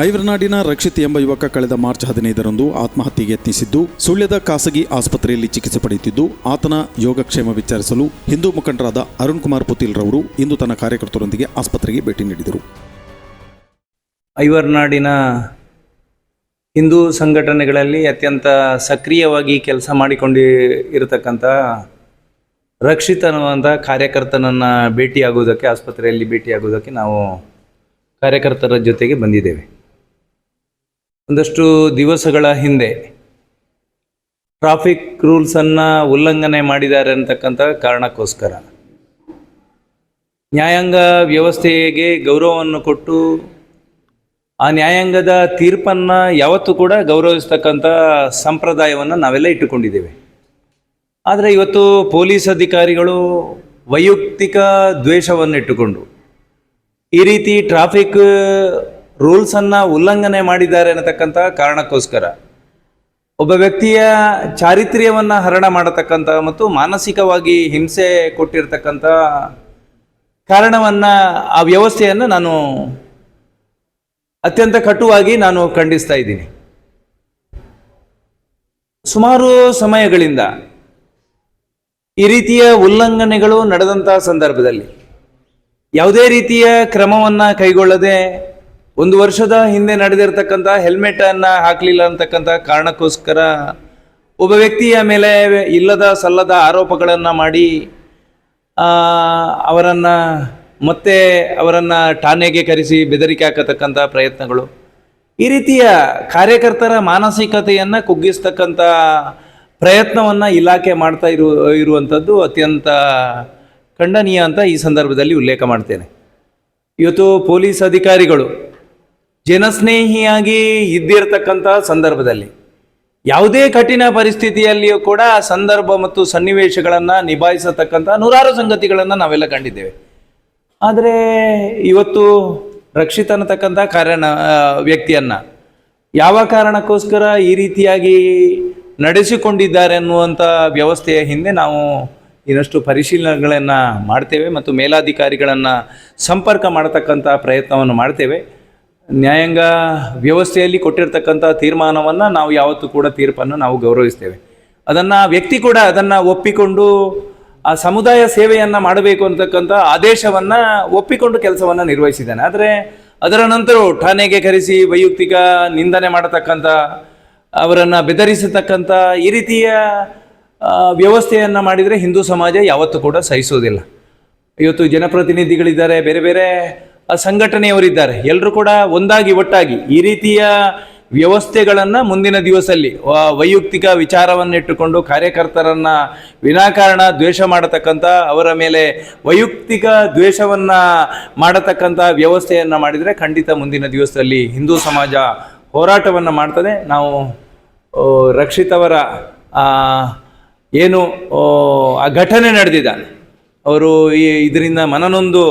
ಐವರ್ನಾಡಿನ ರಕ್ಷಿತ್ ಎಂಬ ಯುವಕ ಕಳೆದ ಮಾರ್ಚ್ 15ರಂದು ಆತ್ಮಹತ್ಯೆಗೆ ಯತ್ನಿಸಿದ್ದು, ಸುಳ್ಯದ ಖಾಸಗಿ ಆಸ್ಪತ್ರೆಯಲ್ಲಿ ಚಿಕಿತ್ಸೆ ಪಡೆಯುತ್ತಿದ್ದು, ಆತನ ಯೋಗಕ್ಷೇಮ ವಿಚಾರಿಸಲು ಹಿಂದೂ ಮುಖಂಡರಾದ ಅರುಣ್ ಕುಮಾರ್ ಪುತಿಲ್ ರವರು ಇಂದು ತನ್ನ ಕಾರ್ಯಕರ್ತರೊಂದಿಗೆ ಆಸ್ಪತ್ರೆಗೆ ಭೇಟಿ ನೀಡಿದರು. ಐವರ್ನಾಡಿನ ಹಿಂದೂ ಸಂಘಟನೆಗಳಲ್ಲಿ ಅತ್ಯಂತ ಸಕ್ರಿಯವಾಗಿ ಕೆಲಸ ಮಾಡಿಕೊಂಡಿರತಕ್ಕಂಥ ರಕ್ಷಿತ್ ಅನ್ನುವಂಥ ಕಾರ್ಯಕರ್ತನನ್ನು ಆಸ್ಪತ್ರೆಯಲ್ಲಿ ಭೇಟಿಯಾಗುವುದಕ್ಕೆ ನಾವು ಕಾರ್ಯಕರ್ತರ ಜೊತೆಗೆ ಬಂದಿದ್ದೇವೆ. ಒಂದಷ್ಟು ದಿವಸಗಳ ಹಿಂದೆ ಟ್ರಾಫಿಕ್ ರೂಲ್ಸನ್ನು ಉಲ್ಲಂಘನೆ ಮಾಡಿದ್ದಾರೆ ಅಂತಕ್ಕಂಥ ಕಾರಣಕ್ಕೋಸ್ಕರ ನ್ಯಾಯಾಂಗ ವ್ಯವಸ್ಥೆಗೆ ಗೌರವವನ್ನು ಕೊಟ್ಟು ಆ ನ್ಯಾಯಾಂಗದ ತೀರ್ಪನ್ನು ಯಾವತ್ತೂ ಕೂಡ ಗೌರವಿಸ್ತಕ್ಕಂಥ ಸಂಪ್ರದಾಯವನ್ನು ನಾವೆಲ್ಲ ಇಟ್ಟುಕೊಂಡಿದ್ದೇವೆ. ಆದರೆ ಇವತ್ತು ಪೊಲೀಸ್ ಅಧಿಕಾರಿಗಳು ವೈಯಕ್ತಿಕ ದ್ವೇಷವನ್ನು ಇಟ್ಟುಕೊಂಡು ಈ ರೀತಿ ಟ್ರಾಫಿಕ್ ರೂಲ್ಸನ್ನು ಉಲ್ಲಂಘನೆ ಮಾಡಿದ್ದಾರೆ ಅನ್ನತಕ್ಕಂಥ ಕಾರಣಕ್ಕೋಸ್ಕರ ಒಬ್ಬ ವ್ಯಕ್ತಿಯ ಚಾರಿತ್ರ್ಯವನ್ನು ಹರಣ ಮಾಡತಕ್ಕಂಥ ಮತ್ತು ಮಾನಸಿಕವಾಗಿ ಹಿಂಸೆ ಕೊಟ್ಟಿರ್ತಕ್ಕಂಥ ಕಾರಣವನ್ನು, ಆ ವ್ಯವಸ್ಥೆಯನ್ನು ನಾನು ಅತ್ಯಂತ ಕಟುವಾಗಿ ಖಂಡಿಸ್ತಾ ಇದ್ದೀನಿ. ಸುಮಾರು ಸಮಯಗಳಿಂದ ಈ ರೀತಿಯ ಉಲ್ಲಂಘನೆಗಳು ನಡೆದಂಥ ಸಂದರ್ಭದಲ್ಲಿ ಯಾವುದೇ ರೀತಿಯ ಕ್ರಮವನ್ನು ಕೈಗೊಳ್ಳದೆ 1 ವರ್ಷದ ಹಿಂದೆ ನಡೆದಿರ್ತಕ್ಕಂಥ ಹೆಲ್ಮೆಟನ್ನು ಹಾಕಲಿಲ್ಲ ಅಂತಕ್ಕಂಥ ಕಾರಣಕ್ಕೋಸ್ಕರ ಒಬ್ಬ ವ್ಯಕ್ತಿಯ ಮೇಲೆ ಇಲ್ಲದ ಸಲ್ಲದ ಆರೋಪಗಳನ್ನು ಮಾಡಿ ಅವರನ್ನು ಠಾಣೆಗೆ ಕರೆಸಿ ಬೆದರಿಕೆ ಹಾಕತಕ್ಕಂಥ ಪ್ರಯತ್ನಗಳು, ಈ ರೀತಿಯ ಕಾರ್ಯಕರ್ತರ ಮಾನಸಿಕತೆಯನ್ನು ಕುಗ್ಗಿಸ್ತಕ್ಕಂಥ ಪ್ರಯತ್ನವನ್ನು ಇಲಾಖೆ ಮಾಡ್ತಾ ಇರುವಂಥದ್ದು ಅತ್ಯಂತ ಖಂಡನೀಯ ಅಂತ ಈ ಸಂದರ್ಭದಲ್ಲಿ ಉಲ್ಲೇಖ ಮಾಡ್ತೇನೆ. ಇವತ್ತು ಪೊಲೀಸ್ ಅಧಿಕಾರಿಗಳು ಜನಸ್ನೇಹಿಯಾಗಿ ಇದ್ದಿರತಕ್ಕಂಥ ಸಂದರ್ಭದಲ್ಲಿ ಯಾವುದೇ ಕಠಿಣ ಪರಿಸ್ಥಿತಿಯಲ್ಲಿಯೂ ಕೂಡ ಸಂದರ್ಭ ಮತ್ತು ಸನ್ನಿವೇಶಗಳನ್ನು ನಿಭಾಯಿಸತಕ್ಕಂಥ ನೂರಾರು ಸಂಗತಿಗಳನ್ನು ನಾವೆಲ್ಲ ಕಂಡಿದ್ದೇವೆ. ಆದರೆ ಇವತ್ತು ರಕ್ಷಿತ್ ಅನ್ನತಕ್ಕಂಥ ವ್ಯಕ್ತಿಯನ್ನು ಯಾವ ಕಾರಣಕ್ಕೋಸ್ಕರ ಈ ರೀತಿಯಾಗಿ ನಡೆಸಿಕೊಂಡಿದ್ದಾರೆ ಅನ್ನುವಂಥ ವ್ಯವಸ್ಥೆಯ ಹಿಂದೆ ನಾವು ಇನ್ನಷ್ಟು ಪರಿಶೀಲನೆಗಳನ್ನು ಮಾಡ್ತೇವೆ ಮತ್ತು ಮೇಲಾಧಿಕಾರಿಗಳನ್ನು ಸಂಪರ್ಕ ಮಾಡತಕ್ಕಂಥ ಪ್ರಯತ್ನವನ್ನು ಮಾಡ್ತೇವೆ. ನ್ಯಾಯಾಂಗ ವ್ಯವಸ್ಥೆಯಲ್ಲಿ ಕೊಟ್ಟಿರ್ತಕ್ಕಂಥ ತೀರ್ಮಾನವನ್ನು ನಾವು ಯಾವತ್ತೂ ಕೂಡ ತೀರ್ಪನ್ನು ನಾವು ಗೌರವಿಸ್ತೇವೆ. ವ್ಯಕ್ತಿ ಕೂಡ ಅದನ್ನು ಒಪ್ಪಿಕೊಂಡು ಆ ಸಮುದಾಯ ಸೇವೆಯನ್ನು ಮಾಡಬೇಕು ಅಂತಕ್ಕಂಥ ಆದೇಶವನ್ನು ಒಪ್ಪಿಕೊಂಡು ಕೆಲಸವನ್ನು ನಿರ್ವಹಿಸಿದ್ದಾನೆ. ಆದರೆ ಅದರ ನಂತರ ಠಾಣೆಗೆ ಕರೆಸಿ ವೈಯಕ್ತಿಕ ನಿಂದನೆ ಮಾಡತಕ್ಕಂಥ, ಅವರನ್ನು ಬೆದರಿಸತಕ್ಕಂಥ ಈ ರೀತಿಯ ವ್ಯವಸ್ಥೆಯನ್ನು ಮಾಡಿದರೆ ಹಿಂದೂ ಸಮಾಜ ಯಾವತ್ತೂ ಕೂಡ ಸಹಿಸೋದಿಲ್ಲ. ಇವತ್ತು ಜನಪ್ರತಿನಿಧಿಗಳಿದ್ದಾರೆ, ಬೇರೆ ಬೇರೆ ಸಂಘಟನೆಯವರಿದ್ದಾರೆ, ಎಲ್ಲರೂ ಕೂಡ ಒಟ್ಟಾಗಿ ಈ ರೀತಿಯ ವ್ಯವಸ್ಥೆಗಳನ್ನು ಮುಂದಿನ ದಿವಸದಲ್ಲಿ ವೈಯಕ್ತಿಕ ವಿಚಾರವನ್ನಿಟ್ಟುಕೊಂಡು ಕಾರ್ಯಕರ್ತರನ್ನು ವಿನಾಕಾರಣ ದ್ವೇಷ ಮಾಡತಕ್ಕಂಥ, ಅವರ ಮೇಲೆ ವೈಯಕ್ತಿಕ ದ್ವೇಷವನ್ನು ಮಾಡತಕ್ಕಂಥ ವ್ಯವಸ್ಥೆಯನ್ನು ಮಾಡಿದರೆ ಖಂಡಿತ ಮುಂದಿನ ದಿವಸದಲ್ಲಿ ಹಿಂದೂ ಸಮಾಜ ಹೋರಾಟವನ್ನು ಮಾಡ್ತದೆ. ನಾವು ರಕ್ಷಿತ್ ಅವರ ಏನು ಆ ಘಟನೆ ನಡೆದಿದ್ದಾನೆ, ಅವರು ಇದರಿಂದ ಮನನೊಂದು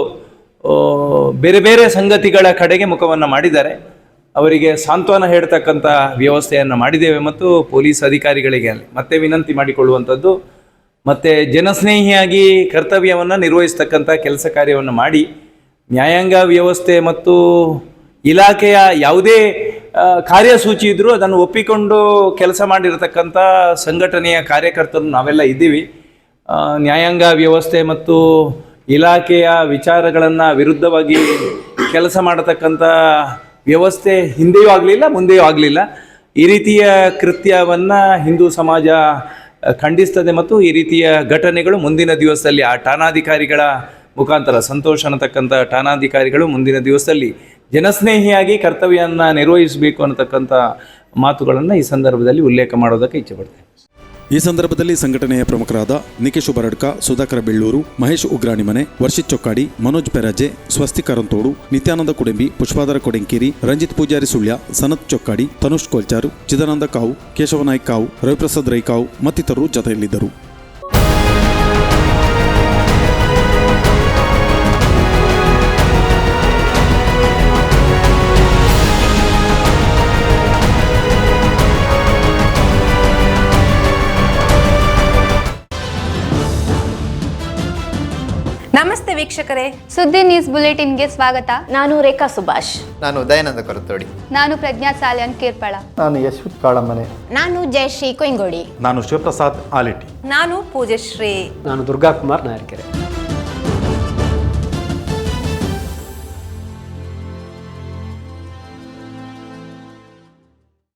ಬೇರೆ ಬೇರೆ ಸಂಗತಿಗಳ ಕಡೆಗೆ ಮುಖವನ್ನು ಮಾಡಿದ್ದಾರೆ. ಅವರಿಗೆ ಸಾಂತ್ವನ ಹೇಳ್ತಕ್ಕಂಥ ವ್ಯವಸ್ಥೆಯನ್ನು ಮಾಡಿದ್ದೇವೆ ಮತ್ತು ಪೊಲೀಸ್ ಅಧಿಕಾರಿಗಳಿಗೆ ಮತ್ತೆ ವಿನಂತಿ ಮಾಡಿಕೊಳ್ಳುವಂಥದ್ದು, ಮತ್ತು ಜನಸ್ನೇಹಿಯಾಗಿ ಕರ್ತವ್ಯವನ್ನು ನಿರ್ವಹಿಸ್ತಕ್ಕಂಥ ಕೆಲಸ ಕಾರ್ಯವನ್ನು ಮಾಡಿ ನ್ಯಾಯಾಂಗ ವ್ಯವಸ್ಥೆ ಮತ್ತು ಇಲಾಖೆಯ ಯಾವುದೇ ಕಾರ್ಯಸೂಚಿ ಇದ್ದರೂ ಅದನ್ನು ಒಪ್ಪಿಕೊಂಡು ಕೆಲಸ ಮಾಡಿರತಕ್ಕಂಥ ಸಂಘಟನೆಯ ಕಾರ್ಯಕರ್ತರು ನಾವೆಲ್ಲ ಇದ್ದೀವಿ. ನ್ಯಾಯಾಂಗ ವ್ಯವಸ್ಥೆ ಮತ್ತು ಇಲಾಖೆಯ ವಿಚಾರಗಳನ್ನು ವಿರುದ್ಧವಾಗಿ ಕೆಲಸ ಮಾಡತಕ್ಕಂಥ ವ್ಯವಸ್ಥೆ ಹಿಂದೆಯೂ ಆಗಲಿಲ್ಲ, ಮುಂದೆಯೂ ಆಗಲಿಲ್ಲ. ಈ ರೀತಿಯ ಕೃತ್ಯವನ್ನು ಹಿಂದೂ ಸಮಾಜ ಖಂಡಿಸ್ತದೆ ಮತ್ತು ಈ ರೀತಿಯ ಘಟನೆಗಳು ಮುಂದಿನ ದಿವಸದಲ್ಲಿ ಆ ಠಾಣಾಧಿಕಾರಿಗಳ ಮುಖಾಂತರ, ಸಂತೋಷ್ ಅನ್ನತಕ್ಕಂಥ ಠಾಣಾಧಿಕಾರಿಗಳು ಮುಂದಿನ ದಿವಸದಲ್ಲಿ ಜನಸ್ನೇಹಿಯಾಗಿ ಕರ್ತವ್ಯವನ್ನು ನಿರ್ವಹಿಸಬೇಕು ಅನ್ನತಕ್ಕಂಥ ಮಾತುಗಳನ್ನು ಈ ಸಂದರ್ಭದಲ್ಲಿ ಉಲ್ಲೇಖ ಮಾಡೋದಕ್ಕೆ ಇಚ್ಛೆಪಡ್ತೇನೆ. ಈ ಸಂದರ್ಭದಲ್ಲಿ ಸಂಘಟನೆಯ ಪ್ರಮುಖರಾದ ನಿಕೇಶ್ ಬರಡ್ಕ, ಸುಧಾಕರ ಬೆಳ್ಳೂರು, ಮಹೇಶ್ ಉಗ್ರಾಣಿಮನೆ, ವರ್ಷಿತ್ ಚೊಕ್ಕಾಡಿ, ಮನೋಜ್ ಪೆರಾಜೆ, ಸ್ವಸ್ತಿ ಕರಂತೋಡು, ನಿತ್ಯಾನಂದ ಕುಡೆಂಬಿ, ಪುಷ್ಪಾಧರ ಕೊಡೆಂಕೇರಿ, ರಂಜಿತ್ ಪೂಜಾರಿ ಸುಳ್ಯ, ಸನತ್ ಚೊಕ್ಕಾಡಿ, ತನುಷ್ ಕೋಲ್ಚಾರು, ಚಿದಾನಂದ ಕಾವು, ಕೇಶವನಾಯ್ಕ ಕಾವು, ರವಿಪ್ರಸಾದ್ ರೈಕಾವು ಮತ್ತಿತರರು ಜೊತೆಯಲ್ಲಿದ್ದರು. ನಮಸ್ತೆ ವೀಕ್ಷಕರೇ, ಸುದ್ದಿ ನ್ಯೂಸ್ ಬುಲೆಟಿನ್ಗೆ ಸ್ವಾಗತ. ನಾನು ರೇಖಾ ಸುಭಾಷ್. ನಾನು ದಯಾನಂದ ಕೊರತೋಡಿ. ನಾನು ಪ್ರಜ್ಞಾ ಸಾಲ್ಯನ್ ಕೇರ್ಪಳ. ನಾನು ಯಶ್ವಿತ್ ಕಾಳಮನೆ. ನಾನು ಜಯಶ್ರೀ ಕೊಯ್ಗೋಡಿ. ನಾನು ಶಿವಪ್ರಸಾದ್ ಆಲಿಟಿ. ನಾನು ಪೂಜಶ್ರೀ. ನಾನು ದುರ್ಗಾ ಕುಮಾರ್ ನಾಯರ್ಕೆರೆ.